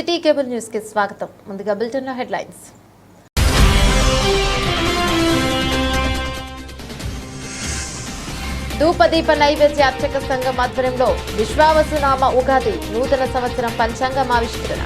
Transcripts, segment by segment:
City cable news కి స్వాగతం. ముందుగా బులెటిన్ లో హెడ్లైన్స్. ధూపదీప నైవేద్య అర్చక సంఘం ఆధ్వర్యంలో విశ్వావసునామ ఉగాది నూతన సంవత్సరం పంచాంగం ఆవిష్కరణ.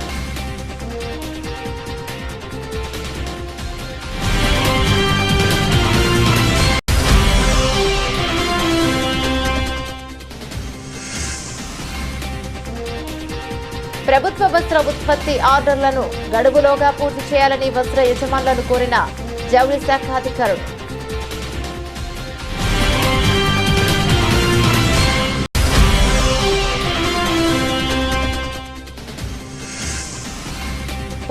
ప్రభుత్వ వస్త్ర ఉత్పత్తి ఆర్డర్లను గడువులోగా పూర్తి చేయాలని వస్త్ర యజమానులను కోరిన జౌళి శాఖ అధికారులు.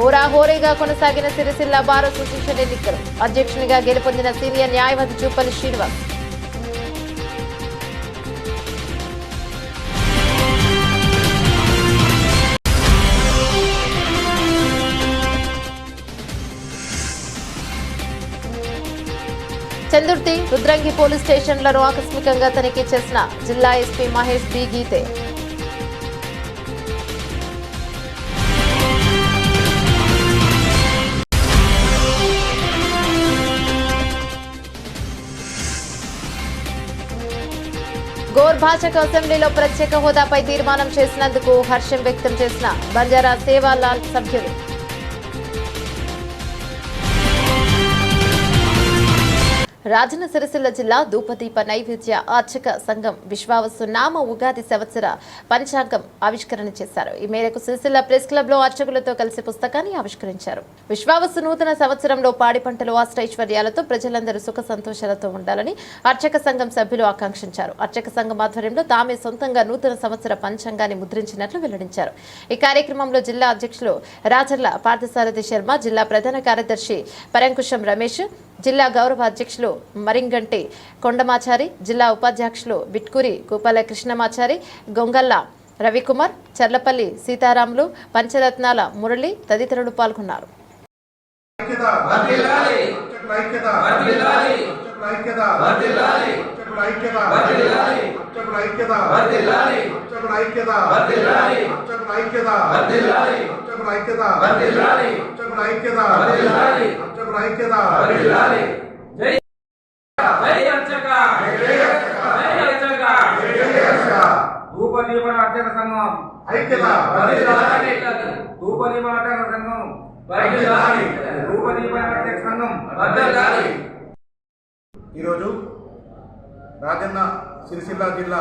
హోరాహోరీగా కొనసాగిన సిరిసిల్ల బార్ అసోసియేషన్ ఎన్నికలు. అధ్యక్షునిగా గెలుపొందిన సీనియర్ న్యాయవాది జూపల్లి శ్రీనివాస్. చందుర్తి రుద్రంగి పోలీస్ స్టేషన్లను ఆకస్మికంగా తనిఖీ చేసిన జిల్లా ఎస్పీ మహేష్ బి గీతే. గోర్ భాషకు అసెంబ్లీలో ప్రత్యేక హోదాపై తీర్మానం చేసినందుకు హర్షం వ్యక్తం చేసిన బంజారా సేవాలాల్ సభ్యులు. రాజన్న సిరిసిల్ల జిల్లా ధూపదీప నైవేద్య అర్చక సంఘం విశ్వావసు నామ ఉగాది సంవత్సర పంచాంగం ఆవిష్కరణ చేశారు. ఈ మేరకు సిరిసిల్ల ప్రెస్ క్లబ్ లో అర్చకులతో కలిసి పుస్తకాన్ని ఆవిష్కరించారు. విశ్వావసు నూతన సంవత్సరంలో పాడి పంటలు అష్టైశ్వర్యాలతో ప్రజలందరూ సుఖ సంతోషాలతో ఉండాలని అర్చక సంఘం సభ్యులు ఆకాంక్షించారు. అర్చక సంఘం ఆధ్వర్యంలో తామే సొంతంగా నూతన సంవత్సర పంచాంగాన్ని ముద్రించినట్లు వెల్లడించారు. ఈ కార్యక్రమంలో జిల్లా అధ్యక్షులు రాజర్ల పార్థసారథి శర్మ, జిల్లా ప్రధాన కార్యదర్శి పరంకుశం రమేష్, జిల్లా గౌరవ అధ్యక్షులు మరింగంటి కొండమాచారి, జిల్లా ఉపాధ్యక్షులు బిట్కూరి గోపాల కృష్ణమాచారి, గొంగల్ల రవికుమార్, చర్లపల్లి సీతారాములు, పంచరత్నాల మురళి తదితరులు పాల్గొన్నారు. ధూపదీపన అర్చక సంఘం ఐక్యత, ధూపదీపన అర్చక సంఘం, ధూపదీపన అర్చక సంఘం. ఈరోజు రాజన్న సిరిసిల్ల జిల్లా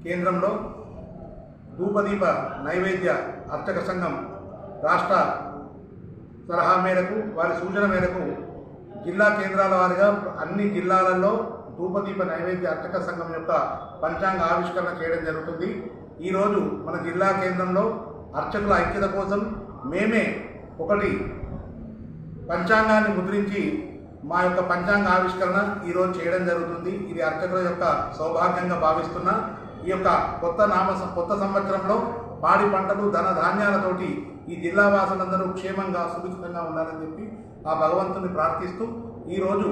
కేంద్రంలో ధూపదీప నైవేద్య అర్చక సంఘం రాష్ట్ర సలహా మేరకు, వారి సూచన మేరకు జిల్లా కేంద్రాల వారిగా అన్ని జిల్లాలలో ధూపదీప నైవేద్య అర్చక సంఘం యొక్క పంచాంగ ఆవిష్కరణ చేయడం జరుగుతుంది. ఈరోజు మన జిల్లా కేంద్రంలో అర్చకుల ఐక్యత కోసం మేమే ఒకటి పంచాంగాన్ని ముద్రించి మా యొక్క పంచాంగ ఆవిష్కరణ ఈరోజు చేయడం జరుగుతుంది. ఇది అర్చకుల యొక్క సౌభాగ్యంగా భావిస్తున్నా. ఈ యొక్క కొత్త సంవత్సరంలో పాడి పంటలు ధన ధాన్యాలతోటి ఈ జిల్లా వాసులందరూ క్షేమంగా సుభిక్షంగా ఉండాలని చెప్పి ఆ భగవంతుని ప్రార్థిస్తూ ఈరోజు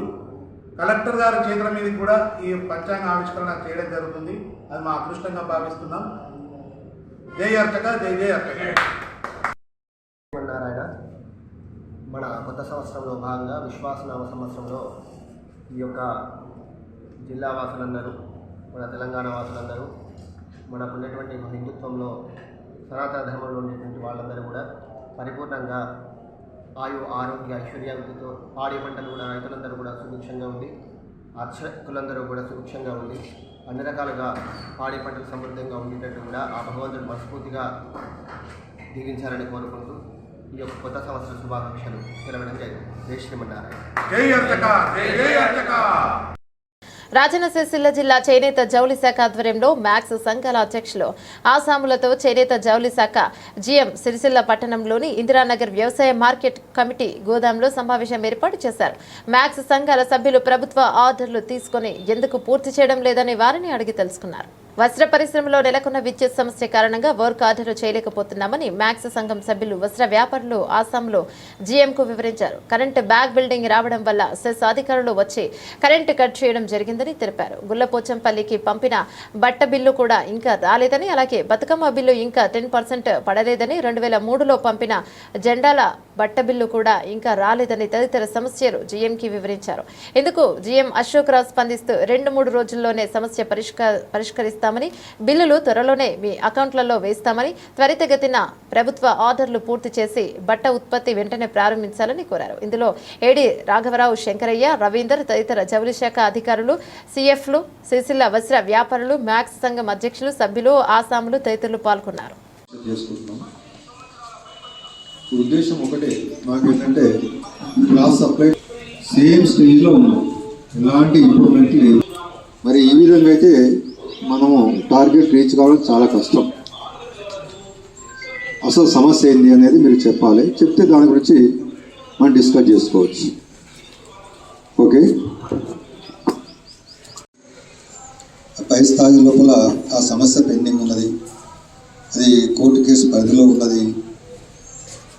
కలెక్టర్ గారి చేతుల మీద కూడా ఈ పంచాంగ ఆవిష్కరణ చేయడం జరుగుతుంది. అది మా అదృష్టంగా భావిస్తున్నాం. జై అర్చక, జై జై అర్చక. నారాయణ. మన కొత్త సంవత్సరంలో భాగంగా విశ్వాసనామ సంవత్సరంలో ఈ యొక్క జిల్లా వాసులందరూ, మన తెలంగాణ వాసులందరూ, మనకున్నటువంటి హిందుత్వంలో సనాతన ధర్మంలో ఉండేటువంటి వాళ్ళందరూ కూడా పరిపూర్ణంగా ఆయు ఆరోగ్య ఐశ్వర్యాలతో పాడి పంటలు కూడా రైతులందరూ కూడా సుభిక్షంగా ఉంది, అర్చకులందరూ కూడా సుభిక్షంగా ఉంది, అన్ని రకాలుగా పాడి పంటలు సమృద్ధంగా ఉండేటట్టు కూడా ఆ భగవంతుడు మనస్ఫూర్తిగా దీవించాలని కోరుకుంటూ ఈ యొక్క కొత్త సంవత్సర శుభాకాంక్షలు తెలవడం జరిగింది. జై శ్రీమన్నారాయణ. జై అర్చక, జై జై అర్చక. రాజన్న సిరిసిల్ల జిల్లా చేనేత జౌళి శాఖ ఆధ్వర్యంలో మ్యాక్స్ సంఘాల అధ్యక్షులు ఆసాములతో చేనేత జౌళి శాఖ జిఎం సిరిసిల్ల పట్టణంలోని ఇందిరానగర్ వ్యవసాయ మార్కెట్ కమిటీ గోదాంలో సమావేశం ఏర్పాటు చేశారు. మ్యాక్స్ సంఘాల సభ్యులు ప్రభుత్వ ఆర్డర్లు తీసుకుని ఎందుకు పూర్తి చేయడం లేదని వారిని అడిగి తెలుసుకున్నారు. వస్త్ర పరిశ్రమలో నెలకొన్న విద్యుత్ సమస్య కారణంగా వర్క్ ఆర్డర్ చేయలేకపోతున్నామని మ్యాక్స్ సంఘం సభ్యులు వస్త్ర వ్యాపారులు ఆసాంలో జీఎంకు వివరించారు. కరెంటు బ్యాక్ బిల్డింగ్ రావడం వల్ల సెస్ అధికారులు వచ్చి కరెంటు కట్ చేయడం జరిగిందని తెలిపారు. గుల్లపోచంపల్లికి పంపిన బట్ట బిల్లు కూడా ఇంకా రాలేదని, అలాగే బతుకమ్మ బిల్లు ఇంకా 10% పడలేదని, 2003లో పంపిన జెండాల బట్ట బిల్లు కూడా ఇంకా రాలేదని తదితర సమస్యలు జీఎంకి వివరించారు. ఇందుకు జీఎం అశోక్ రావు స్పందిస్తూ 2-3 రోజుల్లోనే సమస్య పరిష్కరిస్తామని, బిల్లులు త్వరలోనే మీ అకౌంట్లలో వేస్తామని, త్వరితగతిన ప్రభుత్వ ఆర్డర్లు పూర్తి చేసి బట్ట ఉత్పత్తి వెంటనే ప్రారంభించాలని కోరారు. ఇందులో ఏడీ రాఘవరావు, శంకరయ్య, రవీందర్ తదితర జౌళి శాఖ అధికారులు, సిఎఫ్లు, సిరిసిల్ల వస్త్ర వ్యాపారులు, మ్యాక్స్ సంఘం అధ్యక్షులు, సభ్యులు, ఆసాములు తదితరులు పాల్గొన్నారు. ఉద్దేశం ఒకటే, మాకేంటంటే క్లాస్ సప్లై సేమ్ స్టేజ్లో ఉన్నాం, ఎలాంటి ఇంప్రూవ్మెంట్ లేదు. మరి ఈ విధంగా అయితే మనము టార్గెట్ రీచ్ కావడం చాలా కష్టం. అసలు సమస్య ఏంది అనేది మీరు చెప్పాలి, చెప్తే దాని గురించి మనం డిస్కస్ చేసుకోవచ్చు. ఓకే, పై స్థాయి లోపల ఆ సమస్య పెండింగ్ ఉన్నది, అది కోర్టు కేసు పరిధిలో ఉన్నది,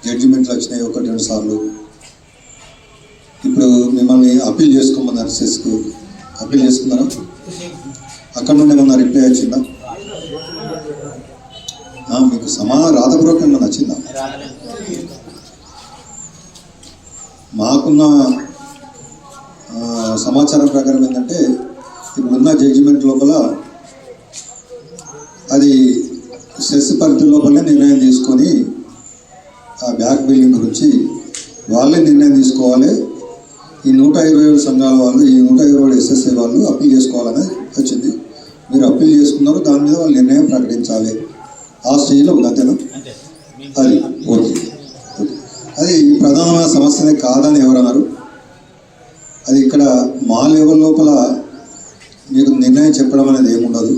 జడ్జిమెంట్లు వచ్చినాయి 1-2 సార్లు. ఇప్పుడు మిమ్మల్ని అప్పీల్ చేసుకోమన్నారు, సెస్కు అప్పీల్ చేసుకున్నారా? అక్కడ నుండి ఏమన్నా రిప్లై వచ్చిందా? మీకు రాతపూర్వకంగా నచ్చిందా? మాకున్న సమాచారం ప్రకారం ఏంటంటే ఇప్పుడున్న జడ్జిమెంట్ లోపల అది సెస్ పరిధి లోపలనే నిర్ణయం తీసుకొని ఆ బ్యాక్ బిల్డింగ్ గురించి వాళ్ళే నిర్ణయం తీసుకోవాలి. ఈ 127 సంఘాల వాళ్ళు, ఈ 127 ఎస్ఎస్ఐ వాళ్ళు అప్పీల్ చేసుకోవాలని వచ్చింది. మీరు అప్పీల్ చేసుకున్నారు, దాని మీద వాళ్ళు నిర్ణయం ప్రకటించాలి. ఆ స్టేజ్లో అంతేనా? అది ఓకే. అది ప్రధానమైన సమస్యనే కాదని ఎవరన్నారు? అది ఇక్కడ మా లెవెల్ లోపల మీకు నిర్ణయం చెప్పడం అనేది ఏముండదు.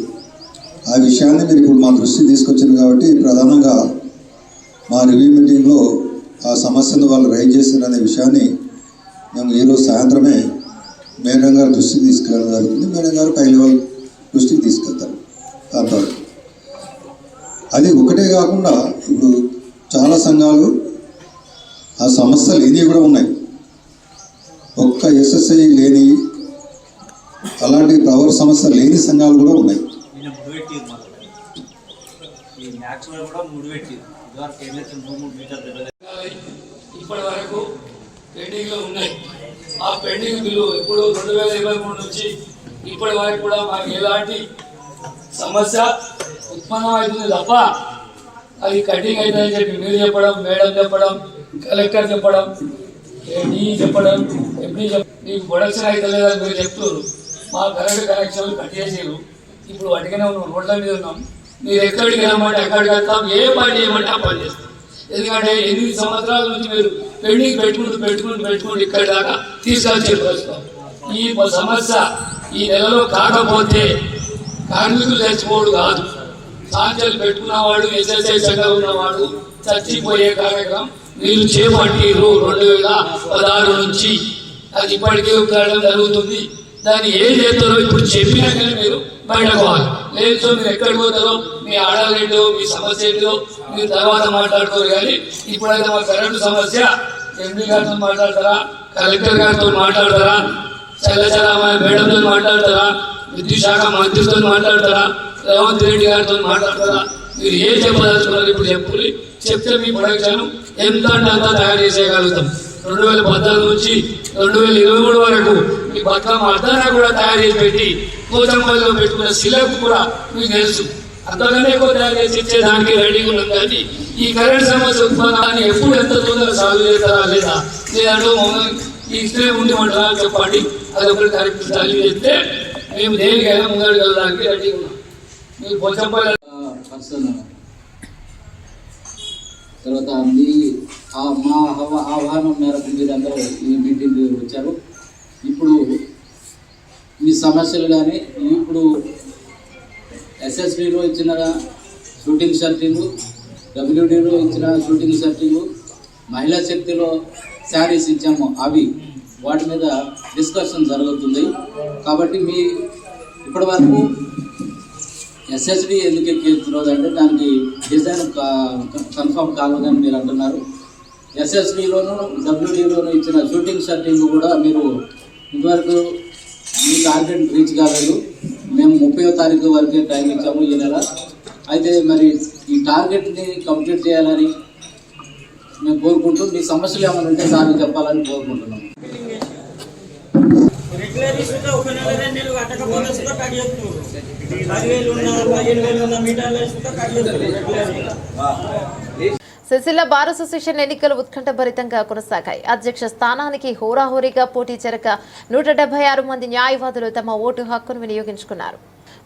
ఆ విషయాన్ని మీరు ఇప్పుడు మా దృష్టికి తీసుకొచ్చింది కాబట్టి ప్రధానంగా మా రివ్యూ మీటింగ్లో ఆ సమస్యను వాళ్ళు రైజ్ చేశారనే విషయాన్ని మేము ఈరోజు సాయంత్రమే మేడం గారి దృష్టికి తీసుకెళ్ళడం జరుగుతుంది. మేడం గారు పై లెవెల్ దృష్టికి తీసుకెళ్తారు. అంతవరకు అది ఒకటే కాకుండా ఇప్పుడు చాలా సంఘాలు ఆ సమస్యలు లేనివి కూడా ఉన్నాయి. ఒక్క ఎస్ఎస్ఐ లేని, అలాంటి పవర్ సమస్య లేని సంఘాలు కూడా ఉన్నాయి. ఇప్పటి వరకు పెండింగ్లో ఉన్నాయి. ఆ పెండింగ్ బిల్లు ఇప్పుడు 2023 నుంచి ఇప్పటి వరకు కూడా మాకు ఎలాంటి సమస్య ఉత్పన్నం అవుతుంది తప్ప అది కటింగ్ అవుతుందని చెప్పి మీరు చెప్పడం, మేడం చెప్పడం, కలెక్టర్ చెప్పడం, డి చెప్పడం, ఎంపీ మీకు ప్రొడక్షన్ అయితే లేదని మీరు చెప్తున్నారు. మా కరెంట్ కనెక్షన్లు కట్ చేసారు. ఇప్పుడు వాటికనే ఉన్నాం, రోడ్ల మీద ఉన్నాం. మీరు ఎక్కడికి వెళ్ళమంటే అక్కడికి వెళ్తాం, ఏ పని చేయమంటే ఆ పని చేస్తాం. ఎందుకంటే 8 సంవత్సరాల నుంచి మీరు పెండింగ్ పెట్టుకుంటూ ఇక్కడి దాకా తీసుకొచ్చే ప్రస్తుతం ఈ సమస్య ఈ నెలలో కాకపోతే కార్మికులు చచ్చిపోవడం కాదు, సాంఖ్యలు పెట్టుకున్నవాడు, ఎస్ఎస్ఐ సంఘం ఉన్నవాడు చచ్చిపోయే కార్యక్రమం మీరు చేపట్టిరు 2016 నుంచి. అది ఇప్పటికే ఉపయోగం జరుగుతుంది. దాన్ని ఏం చేస్తారో ఇప్పుడు చెప్పినాకనే మీరు బయటకోవాలి. లేదు మీరు ఎక్కడికి పోతారో, మీ ఆడాలేంటో, మీ సమస్య ఏంటో మీరు తర్వాత మాట్లాడుకోరు. కానీ ఇప్పుడైతే మా కరెంటు సమస్య ఎంపీ గారితో మాట్లాడతారా, కలెక్టర్ గారితో మాట్లాడతారా, చల్లచరామయ్య మేడంతో మాట్లాడతారా, విద్యుత్ శాఖ మంత్రితో మాట్లాడతారా, రేవంత్ రెడ్డి గారితో మాట్లాడతారా? మీరు ఏం చెప్పదలుచుకున్నారు ఇప్పుడు చెప్పులు చెప్తే మీ ప్రొడక్షన్ ఎంత అంతా తయారు చేసేయగలుగుతాం. 2014 నుంచి 2023 వరకు మీ బతుకమ్మ అర్థాన్ని కూడా తయారు చేసి పెట్టి కోచంపల్లిలో పెట్టుకున్న శిలకు కూడా మీకు తెలుసు. అంతకన్నా ఎక్కువ తయారు చేసి ఇచ్చేదానికి రెడీగా ఉన్నాం. కానీ ఈ కరెంట్ సమస్య ఉత్పన్నాన్ని ఎప్పుడు ఎంత తొందరగా సాల్వ్ చేస్తారా లేదా, లేదంటే మమ్మల్ని ఈ ఇస్తే ఉండి మంటారా చెప్పండి. అది ఒకటి కరెక్ట్ సాల్వ్ చేస్తే మేము దేనికైనా ముందరికి వెళ్ళడానికి రెడీగా ఉన్నాం. మీరు కోచంపల్లి తర్వాత మా ఆహ్వానం మేరకు మీరందరూ ఈ మీటింగ్ వచ్చారు. ఇప్పుడు మీ సమస్యలు కానీ ఇప్పుడు ఎస్ఎస్బిలో ఇచ్చిన షూటింగ్ షర్టింగు, డబ్ల్యూడీలో ఇచ్చిన షూటింగ్ షర్టింగు, మహిళా శక్తిలో శారీస్ ఇచ్చాము, అవి వాటి మీద డిస్కషన్ జరుగుతుంది. కాబట్టి మీ ఇప్పటి వరకు ఎస్ఎస్డి ఎందుకు ఎక్కించలేదు అంటే దానికి డిజైన్ కన్ఫర్మ్ కాలేదని మీరు అంటున్నారు. ఎస్ఎస్డిలోను డబ్ల్యూడీలోను ఇచ్చిన షూటింగ్ సెట్టింగ్ కూడా మీరు ఇంతవరకు మీ టార్గెట్ రీచ్ కాలేదు. మేము 30వ తారీఖు వరకే టైం ఇచ్చాము ఈ నెల. అయితే మరి ఈ టార్గెట్ని కంప్లీట్ చేయాలని మేము కోరుకుంటూ మీ సమస్యలు ఏమైనా ఉంటే సార్లు చెప్పాలని కోరుకుంటున్నాం. సిరిసిల్ల బార్ అసోసియేషన్ ఎన్నికలు ఉత్కంఠభరితంగా కొనసాగాయి. అధ్యక్ష స్థానానికి హోరాహోరీగా పోటీ జరగ 176 మంది న్యాయవాదులు తమ ఓటు హక్కును వినియోగించుకున్నారు.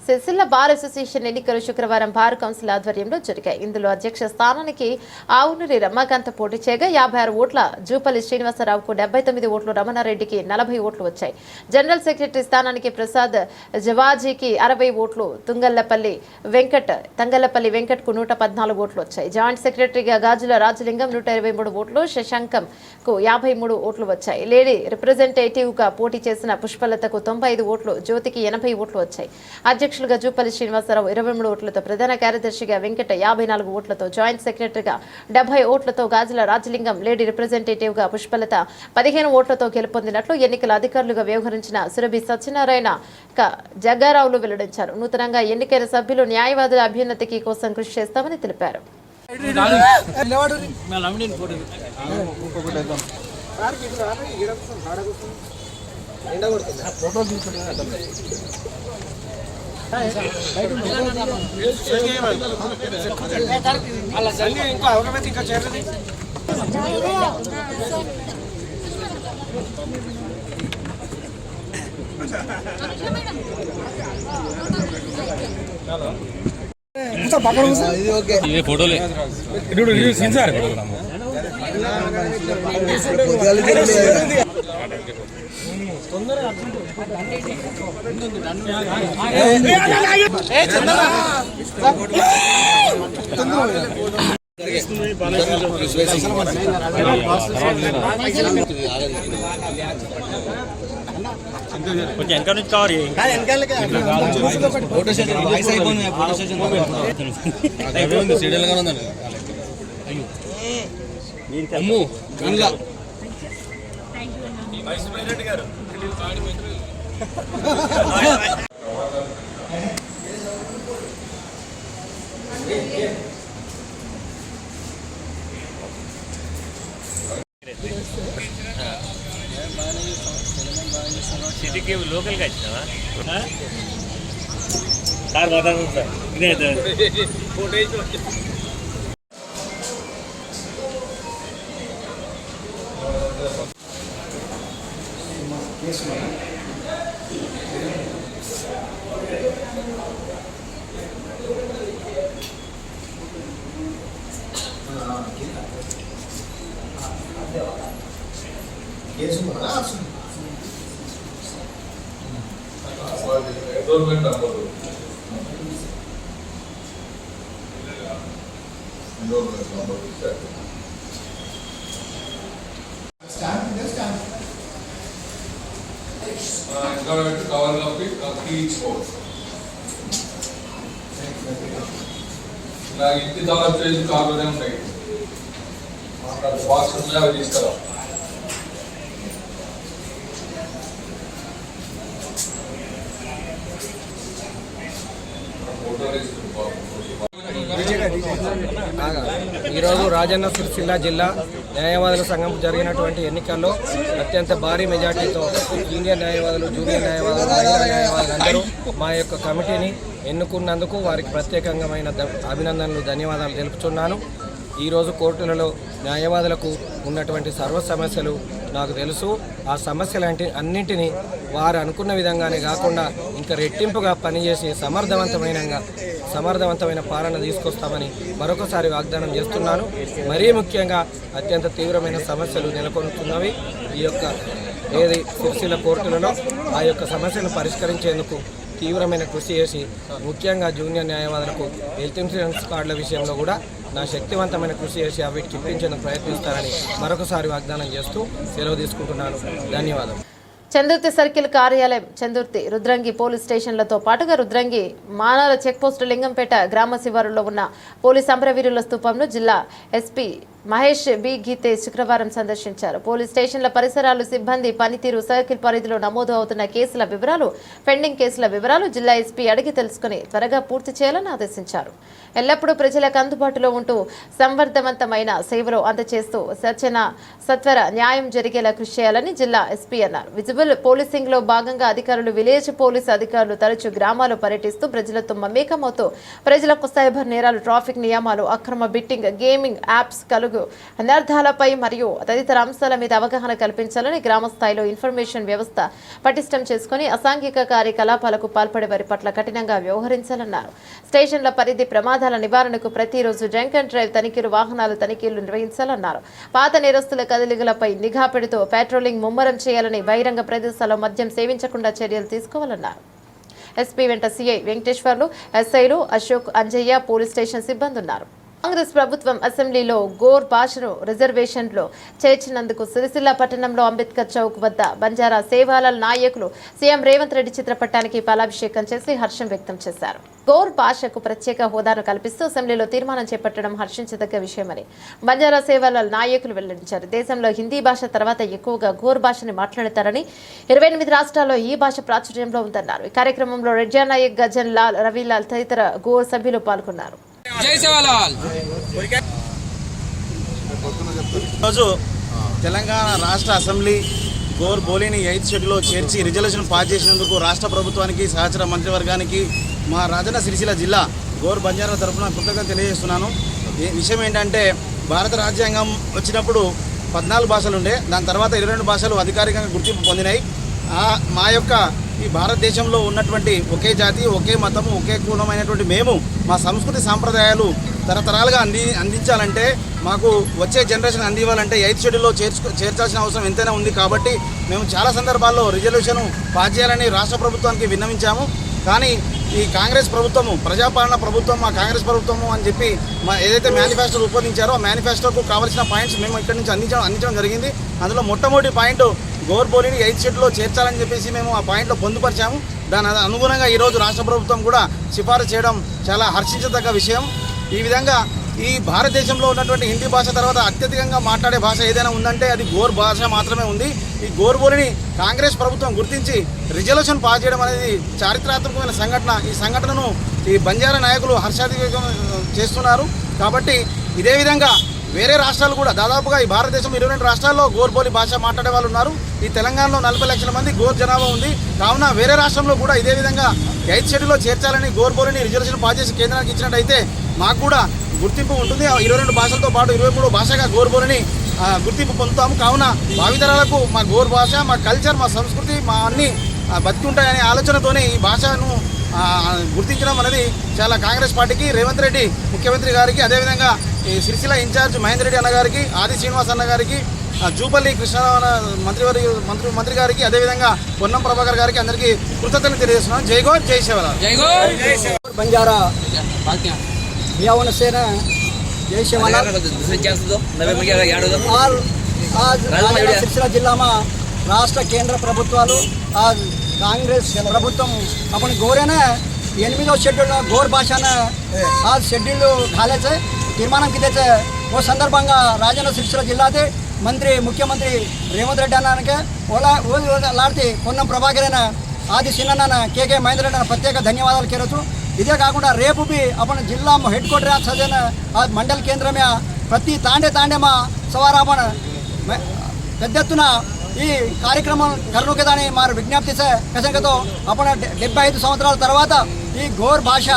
సిరిసిల్ల బార్ అసోసియేషన్ ఎన్నికలు శుక్రవారం బార్ కౌన్సిల్ ఆధ్వర్యంలో జరిగాయి. ఇందులో అధ్యక్ష స్థానానికి ఆవునూరి రమాకాంత పోటీ చేయగా 56 ఓట్ల జూపల్లి శ్రీనివాసరావుకు 79 ఓట్లు, రమణారెడ్డికి 40 ఓట్లు వచ్చాయి. జనరల్ సెక్రటరీ స్థానానికి ప్రసాద్ జవాజీకి 60 ఓట్లు, తంగళ్లపల్లి వెంకట్కు 114 ఓట్లు వచ్చాయి. జాయింట్ సెక్రటరీగా గాజుల రాజలింగం 123 ఓట్లు, శశాంకంకు 53 ఓట్లు వచ్చాయి. లేడీ రిప్రజెంటేటివ్గా పోటీ చేసిన పుష్పలతకు 95 ఓట్లు, జ్యోతికి 80 ఓట్లు వచ్చాయి. అధ్యక్షులుగా జూపల్లి శ్రీనివాసరావు 23 ఓట్లతో, ప్రధాన కార్యదర్శిగా వెంకట 54 ఓట్లతో, జాయింట్ సెక్రటరీగా 70 ఓట్లతో, గాజుల రాజలింగం, లేడీ రిప్రజెంటేటివ్గా పుష్పలత 15 ఓట్లతో గెలుపొందినట్లు ఎన్నికల అధికారులుగా వ్యవహరించిన సురభి సత్యనారాయణ జగ్గారావులు వెల్లడించారు. నూతనంగా ఎన్నికైన సభ్యులు న్యాయవాదుల అభ్యున్నతికి కోసం కృషి చేస్తామని తెలిపారు. ఫోటోలే వెనక నుంచి కవర్ ఫోటో సెషన్ వాయిస్ అయిపోయింది. ఫోటో సెషన్ సీరియల్గా ఉందండి. అమ్ము గంగా వైస్ ప్రెసిడెంట్ గారు సిటీకి లోకల్గా వచ్చినావా సార్? మాట్లాడుతుంది సార్. ఇదే కవర్ తీసుకోవచ్చు. ఇలా ఇంటి డెవలప్ చేసి కార్లోనే ఉంటాయి. బాక్స్ ఉన్నాయి, అవి తీసుకురా. ఈరోజు రాజన్న సిరిసిల్ల జిల్లా న్యాయవాదుల సంఘం జరిగినటువంటి ఎన్నికల్లో అత్యంత భారీ మెజార్టీతో సీనియర్ న్యాయవాదులు, జూనియర్ న్యాయవాదులు, మహిళా న్యాయవాదులందరూ మా యొక్క కమిటీని ఎన్నుకున్నందుకు వారికి ప్రత్యేకంగా అభినందనలు, ధన్యవాదాలు తెలుపుతున్నాను. ఈరోజు కోర్టులలో న్యాయవాదులకు ఉన్నటువంటి సర్వ సమస్యలు నాకు తెలుసు. ఆ సమస్యలు అన్నింటినీ వారు అనుకున్న విధంగానే కాకుండా ఇంకా రెట్టింపుగా పనిచేసి సమర్థవంతమైన పాలన తీసుకొస్తామని మరొకసారి వాగ్దానం చేస్తున్నాను. మరీ ముఖ్యంగా అత్యంత తీవ్రమైన సమస్యలు నెలకొంటున్నవి ఈ యొక్క సిరిసిల్ల కోర్టులలో. ఆ యొక్క సమస్యను పరిష్కరించేందుకు తీవ్రమైన కృషి చేసి, ముఖ్యంగా జూనియర్ న్యాయవాదులకు హెల్త్ ఇన్సూరెన్స్ కార్డుల విషయంలో కూడా నా శక్తివంతమైన కృషి చేసి వీటికి ఇప్పించేందుకు ప్రయత్నిస్తానని మరొకసారి వాగ్దానం చేస్తూ సెలవు తీసుకుంటున్నాను. ధన్యవాదాలు. చందుర్తి సర్కిల్ కార్యాలయం, చందుర్తి, రుద్రంగి పోలీస్ స్టేషన్లతో పాటుగా రుద్రంగి మానాల చెక్పోస్టు, లింగంపేట గ్రామ శివారులో ఉన్న పోలీస్ అమరవీరుల స్తూపంను జిల్లా ఎస్పీ మహేష్ బి గీతే శుక్రవారం సందర్శించారు. పోలీస్ స్టేషన్ల పరిసరాలు, సిబ్బంది పనితీరు, సర్కిల్ పరిధిలో నమోదు అవుతున్న కేసుల వివరాలు, పెండింగ్ కేసుల వివరాలు జిల్లా ఎస్పీ అడిగి తెలుసుకుని త్వరగా పూర్తి చేయాలని ఆదేశించారు. ఎల్లప్పుడూ ప్రజలకు అందుబాటులో ఉంటూ సంవర్ధవంతమైన సేవలు అందజేస్తూ సత్వర న్యాయం జరిగేలా కృషి చేయాలని జిల్లా ఎస్పీ అన్నారు. విజిబుల్ పోలీసింగ్ లో భాగంగా అధికారులు, విలేజ్ పోలీసు అధికారులు తరచూ గ్రామాలు పర్యటిస్తూ ప్రజలతో మమేకమవుతూ ప్రజలకు సైబర్ నేరాలు, ట్రాఫిక్ నియమాలు, అక్రమ బిట్టింగ్, గేమింగ్ యాప్స్, కలుగు అనర్థాలపై మరియు తదితర అంశాల మీద అవగాహన కల్పించాలని, గ్రామ స్థాయిలో ఇన్ఫర్మేషన్ వ్యవస్థ పటిష్టం చేసుకుని అసాంఘిక కార్యకలాపాలకు పాల్పడే వారి పట్ల కఠినంగా వ్యవహరించాలన్నారు. స్టేషన్ల పరిధి ప్రమాదాల నివారణకు ప్రతిరోజు డ్రంక్ అండ్ డ్రైవ్ తనిఖీలు, వాహనాల తనిఖీలు నిర్వహించాలన్నారు. పాత నేరస్తుల కదలికలపై నిఘా పెడుతూ పెట్రోలింగ్ ముమ్మరం చేయాలని, బహిరంగ ప్రదేశాల్లో మద్యం సేవించకుండా చర్యలు తీసుకోవాలన్నారు. ఎస్పీ వెంట సిఐ వెంకటేశ్వర్లు, ఎస్ఐలు అశోక్, అంజయ్య, పోలీస్ స్టేషన్ సిబ్బంది ఉన్నారు. కాంగ్రెస్ ప్రభుత్వం అసెంబ్లీలో గోర్ భాషను రిజర్వేషన్లో చేర్చినందుకు సిరిసిల్ల పట్టణంలో అంబేద్కర్ చౌక్ వద్ద బంజారా సేవాలాల్ నాయకులు సీఎం రేవంత్ రెడ్డి చిత్రపటానికి పాలాభిషేకం చేసి హర్షం వ్యక్తం చేశారు. గోర్ భాషకు ప్రత్యేక హోదాను కల్పిస్తూ అసెంబ్లీలో తీర్మానం చేపట్టడం హర్షించదగ్గ విషయమని బంజారా సేవాలాల్ నాయకులు వెల్లడించారు. దేశంలో హిందీ భాష తర్వాత ఎక్కువగా గోర్ భాషని మాట్లాడతారని, 28 రాష్ట్రాల్లో ఈ భాష ప్రాచుర్యంలో ఉందన్నారు. ఈ కార్యక్రమంలో రెడ్జా నాయక్, గజన్ లాల్, రవిలాల్ తదితర గోర్ సభ్యులు పాల్గొన్నారు. ఈరోజు తెలంగాణ రాష్ట్ర అసెంబ్లీ గోర్ బోలీని 8th షెడ్యూల్లో చేర్చి రిజల్యూషన్ పాస్ చేసినందుకు రాష్ట్ర ప్రభుత్వానికి, సహచర మంత్రివర్గానికి, మా రాజన్న సిరిసిల్ల జిల్లా గోర్ బంజారా తరఫున కృతజ్ఞత తెలియజేస్తున్నాను. విషయం ఏంటంటే, భారత రాజ్యాంగం వచ్చినప్పుడు 14 భాషలు ఉండే, దాని తర్వాత 22 భాషలు అధికారికంగా గుర్తింపు పొందినాయి. మా యొక్క ఈ భారతదేశంలో ఉన్నటువంటి ఒకే జాతి, ఒకే మతము, ఒకే కులమైనటువంటి మేము మా సంస్కృతి సాంప్రదాయాలు తరతరాలుగా అందించాలంటే, మాకు వచ్చే జనరేషన్ అందివ్వాలంటే 8th షెడ్యూల్లో చేర్చాల్సిన అవసరం ఎంతైనా ఉంది. కాబట్టి మేము చాలా సందర్భాల్లో రిజల్యూషన్ పాస్ చేయాలని రాష్ట్ర ప్రభుత్వానికి విన్నవించాము. కానీ ఈ కాంగ్రెస్ ప్రభుత్వము, ప్రజాపాలన ప్రభుత్వం, మా కాంగ్రెస్ ప్రభుత్వము అని చెప్పి ఏదైతే మేనిఫెస్టో రూపొందించారో ఆ మేనిఫెస్టోకు కావాల్సిన పాయింట్స్ మేము ఇక్కడి నుంచి అందించడం జరిగింది. అందులో మొట్టమొదటి పాయింట్ గోర్ బోలీని 8th షెడ్యూల్లో చేర్చాలని చెప్పేసి మేము ఆ పాయింట్లో పొందుపరిచాము. దాని అనుగుణంగా ఈరోజు రాష్ట్ర ప్రభుత్వం కూడా సిఫారసు చేయడం చాలా హర్షించదగ్గ విషయం. ఈ విధంగా ఈ భారతదేశంలో ఉన్నటువంటి హిందీ భాష తర్వాత అత్యధికంగా మాట్లాడే భాష ఏదైనా ఉందంటే అది గోర్ భాష మాత్రమే ఉంది. ఈ గోర్ బోలీని కాంగ్రెస్ ప్రభుత్వం గుర్తించి రిజల్యూషన్ పాస్ చేయడం అనేది చారిత్రాత్మకమైన సంఘటన. ఈ సంఘటనను ఈ బంజారా నాయకులు హర్షాతిరేకం చేస్తున్నారు. కాబట్టి ఇదే విధంగా వేరే రాష్ట్రాలు కూడా దాదాపుగా ఈ భారతదేశంలో 22 రాష్ట్రాల్లో గోర్ బోలీ భాష మాట్లాడే వాళ్ళు ఉన్నారు. ఈ తెలంగాణలో 40 లక్షల మంది గోర్ జనాభా ఉంది. కావున వేరే రాష్ట్రంలో కూడా ఇదే విధంగా 8th షెడ్యూల్లో చేర్చాలని, గోర్ బోలీని రిజర్వేషన్ పాస్ చేసి కేంద్రానికి ఇచ్చినట్టయితే మాకు కూడా గుర్తింపు ఉంటుంది. 22 భాషలతో పాటు 23 భాషగా గోర్ బోలీని గుర్తింపు పొందుతాము. కావున భావితరాలకు మా గోర్ భాష, మా కల్చర్, మా సంస్కృతి, మా అన్నీ బతికి ఉంటాయనే ఆలోచనతోనే ఈ భాషను గుర్తించడం అనేది చాలా కాంగ్రెస్ పార్టీకి, రేవంత్ రెడ్డి ముఖ్యమంత్రి గారికి, అదేవిధంగా ఈ సిరిసిల్ల ఇన్ఛార్జ్ మహేందర్ రెడ్డి అన్న గారికి, ఆది శ్రీనివాస్ అన్న గారికి, జూపల్లి కృష్ణ మంత్రి గారికి, అదేవిధంగా పొన్నం ప్రభాకర్ గారికి అందరికీ కృతజ్ఞతలు తెలియజేస్తున్నాను. జై గోర్, జై శివలాల్. जय गौर बंजारा यवन सेना जय शिवलाल। और आज सिलसिला जिला में राष्ट्र केंद्र ప్రభుత్వాలు आज कांग्रेस ప్రభుత్వం अपन गोरेने 8వ షెడ్యూల్ గోర్ భాషను आज షెడ్యూల్ घालायचं తీర్మానం कितेचं वो సందర్భంగా రాజన్న సిరిసిల్ల జిల్లాదే मंत्री मुख्यमंत्री रेवंत रेड्डी अण्णाके ओला लाडती పొన్నం ప్రభాకర్ आदि सिन्ना के महेंद्र रेड्डी प्रत्येक धन्यवाद केरचु। इदे काకుండా रेपु भी अपन जिला हेड क्वार्टर सजन मंडल केंद्र में प्रति तांडे में सवार अपन पेद्दెత్తున ఈ కార్యక్రమం కరుణుకేదాని మారు విజ్ఞప్తి కసంగతో आपण 75 సంవత్సరాల తర్వాత ఈ గోర్ భాష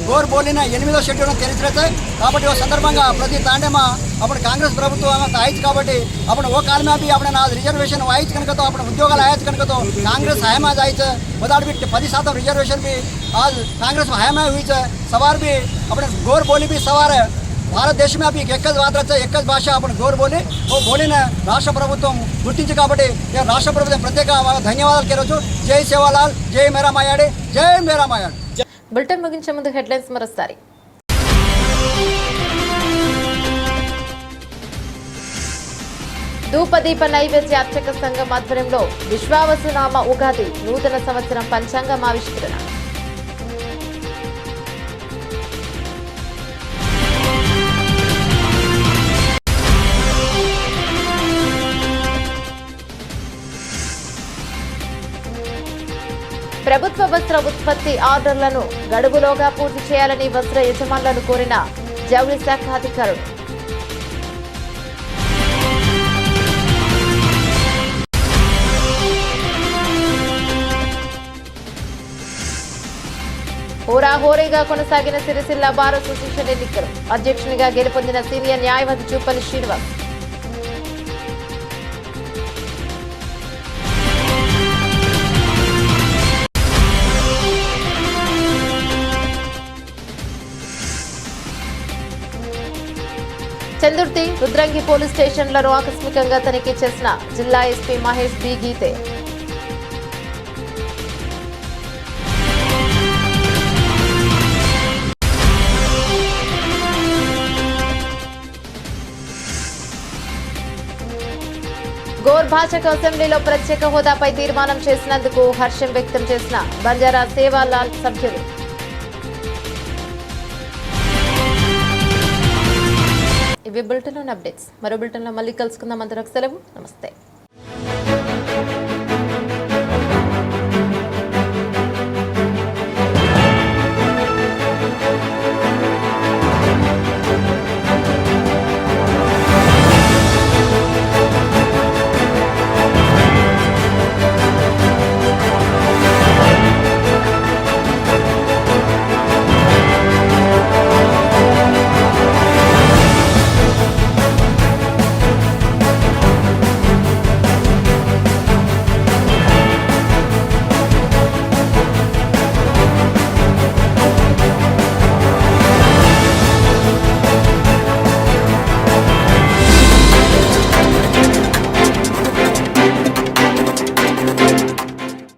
గోర్ బోలీన 8వ షెడ్యూల్ తెరిచినట్టే కాబట్టి ఓ సందర్భంగా ప్రతి తాండేమా आपण कांग्रेस ప్రభుత్వం ఆయిच కాబట్టి आपण वो काल में भी आपण आज रिजर्वेशन आइच कనుక तो आपण उद्योगाला आयच कనుక तो कांग्रेस हयाम जायचं बदाड भी 10% रिजर्वेशन भी आज कांग्रेस हयाम हुईच सवार भी आपण गोर बोली भी सवार भारत देश में अभी एक वादराचं एकच भाषा आपण गोर बोली वो बोलीने राष्ट्र ప్రభుత్వం గుర్తించి కాబట్టి రాష్ట్ర ప్రభుత్వం ప్రత్యేక ధన్యవాదాలు కేరొచ్చు. జై సేవాలాల్, జై మేరా మాయాడి, జై మేరా మాయాడి. బులెటిన్ ముగించే ముందు హెడ్లైన్స్ మరోసారి. ధూపదీప నైవేద్య అర్చక సంఘం ఆధ్వర్యంలో విశ్వావసునామ ఉగాది నూతన సంవత్సరం పంచాంగం ఆవిష్కరణ. ప్రభుత్వ వస్త్ర ఉత్పత్తి ఆర్డర్లను గడువులోగా పూర్తి చేయాలని వస్త్ర యజమానులను కోరిన జౌళి శాఖ అధికారులు. హోరాహోరీగా కొనసాగిన సిరిసిల్ల బార్ అసోసియేషన్ ఎన్నికలు. అధ్యక్షునిగా గెలుపొందిన సీనియర్ న్యాయవాది చూపల్లి శ్రీనివాస్. చందుర్తి రుద్రంగి పోలీస్ స్టేషన్లను ఆకస్మికంగా తనిఖీ చేసిన జిల్లా ఎస్పీ మహేష్ బి గీతే. గోర్ భాషకు అసెంబ్లీలో ప్రత్యేక హోదాపై తీర్మానం చేసినందుకు హర్షం వ్యక్తం చేసిన బంజారా సేవాలాల్ సభ్యులు. ఇవి బులెటిన్ అప్డేట్స్. మరో బులెటిన్లో మళ్ళీ కలుసుకుందాం. అందరికి సెలవు. నమస్తే.